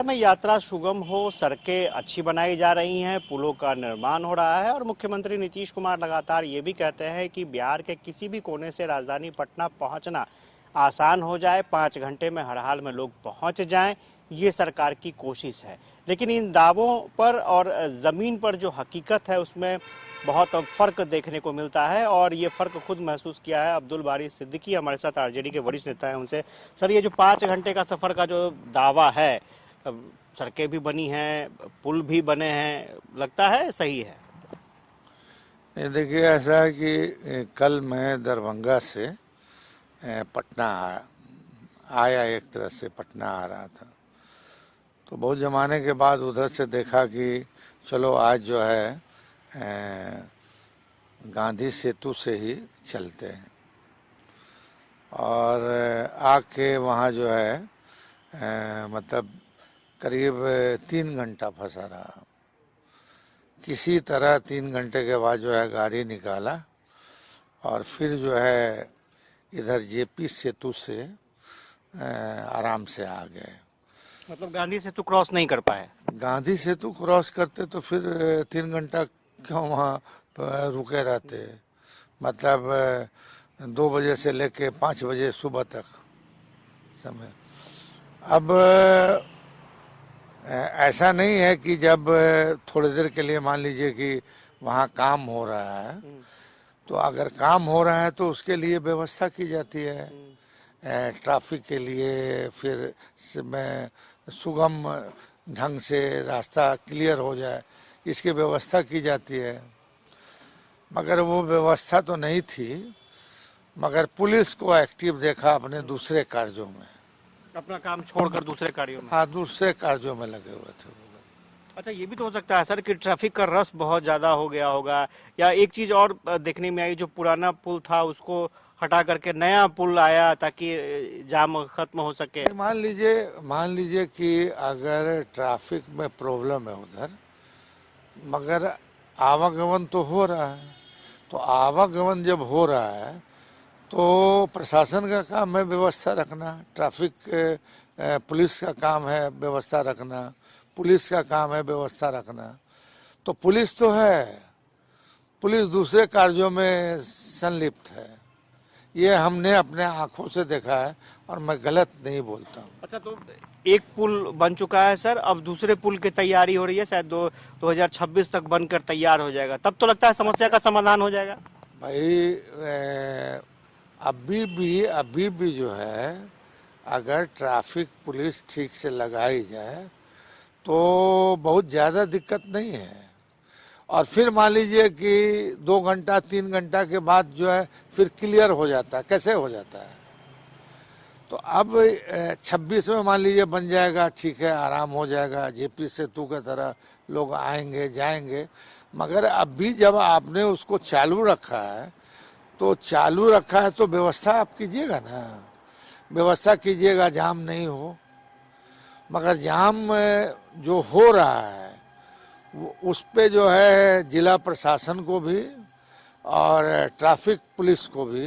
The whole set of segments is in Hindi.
में यात्रा सुगम हो, सड़कें अच्छी बनाई जा रही हैं, पुलों का निर्माण हो रहा है और मुख्यमंत्री नीतीश कुमार लगातार ये भी कहते हैं कि बिहार के किसी भी कोने से राजधानी पटना पहुंचना आसान हो जाए, 5 घंटे में हर हाल में लोग पहुंच जाएं, ये सरकार की कोशिश है। लेकिन इन दावों पर और ज़मीन पर जो हकीकत है उसमें बहुत फर्क देखने को मिलता है और ये फर्क खुद महसूस किया है अब्दुल बारी सिद्दीकी हमारे साथ आरजेडी के वरिष्ठ नेता हैं। उनसे सर, ये जो 5 घंटे का सफर का जो दावा है, सड़कें भी बनी हैं, पुल भी बने हैं, लगता है सही है? ये देखिए, ऐसा है कि कल मैं दरभंगा से पटना आया, एक तरह से पटना आ रहा था, तो बहुत ज़माने के बाद उधर से देखा कि चलो आज जो है गांधी सेतु से ही चलते हैं। और आके वहाँ जो है मतलब करीब 3 घंटा फंसा रहा। किसी तरह 3 घंटे के बाद जो है गाड़ी निकाला और फिर जो है इधर जेपी सेतु से आराम से आ गए। मतलब गांधी सेतु क्रॉस नहीं कर पाए? गांधी सेतु क्रॉस करते तो फिर 3 घंटा क्यों वहाँ रुके रहते। मतलब 2 बजे से लेके 5 बजे सुबह तक समय। अब ऐसा नहीं है कि जब थोड़ी देर के लिए मान लीजिए कि वहाँ काम हो रहा है, तो अगर काम हो रहा है तो उसके लिए व्यवस्था की जाती है, ट्रैफिक के लिए, फिर में सुगम ढंग से रास्ता क्लियर हो जाए, इसकी व्यवस्था की जाती है। मगर वो व्यवस्था तो नहीं थी, मगर पुलिस को एक्टिव देखा अपने दूसरे कार्यों में, अपना काम छोड़कर दूसरे कार्यों में। हाँ, दूसरे कार्यों में लगे हुए थे। अच्छा, ये भी तो हो सकता है सर कि ट्रैफिक का रस बहुत ज्यादा हो गया होगा, या एक चीज और देखने में आई, जो पुराना पुल था उसको हटा करके नया पुल आया ताकि जाम खत्म हो सके। मान लीजिए कि अगर ट्रैफिक में प्रॉब्लम है उधर, मगर आवागमन तो हो रहा है, तो आवागमन जब हो रहा है तो प्रशासन का काम है व्यवस्था रखना, ट्रैफिक पुलिस का काम है व्यवस्था रखना, पुलिस का काम है व्यवस्था रखना। तो पुलिस तो है, पुलिस दूसरे कार्यों में संलिप्त है, ये हमने अपने आंखों से देखा है और मैं गलत नहीं बोलता हूँ। अच्छा, तो एक पुल बन चुका है सर, अब दूसरे पुल की तैयारी हो रही है, शायद 2026 तक बनकर तैयार हो जाएगा, तब तो लगता है समस्या का समाधान हो जाएगा। भाई अभी भी जो है, अगर ट्रैफिक पुलिस ठीक से लगाई जाए तो बहुत ज़्यादा दिक्कत नहीं है। और फिर मान लीजिए कि 2 घंटा 3 घंटा के बाद जो है फिर क्लियर हो जाता है। कैसे हो जाता है? तो अब 26 में मान लीजिए बन जाएगा, ठीक है, आराम हो जाएगा, जेपी सेतु की तरह लोग आएंगे जाएंगे। मगर अभी जब आपने उसको चालू रखा है, तो चालू रखा है तो व्यवस्था आप कीजिएगा ना, व्यवस्था कीजिएगा जाम नहीं हो। मगर जाम जो हो रहा है उस पे जो है जिला प्रशासन को भी और ट्रैफिक पुलिस को भी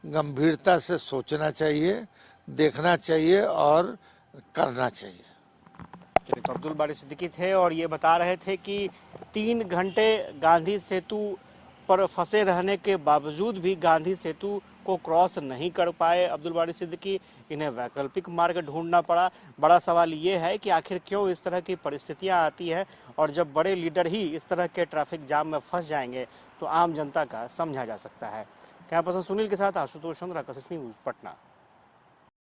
गंभीरता से सोचना चाहिए, देखना चाहिए और करना चाहिए। चलिए, तो अब्दुल बारी सिद्दीकी थे और ये बता रहे थे कि 3 घंटे गांधी सेतु पर फंसे रहने के बावजूद भी गांधी सेतु को क्रॉस नहीं कर पाए अब्दुल बारी सिद्दीकी, इन्हें वैकल्पिक मार्ग ढूंढना पड़ा। बड़ा सवाल ये है कि आखिर क्यों इस तरह की परिस्थितियां आती हैं, और जब बड़े लीडर ही इस तरह के ट्रैफिक जाम में फंस जाएंगे तो आम जनता का समझा जा सकता है। कैमरा पर्सन सुनील के साथ आशुतोष चंद्रा, कसस न्यूज़, पटना।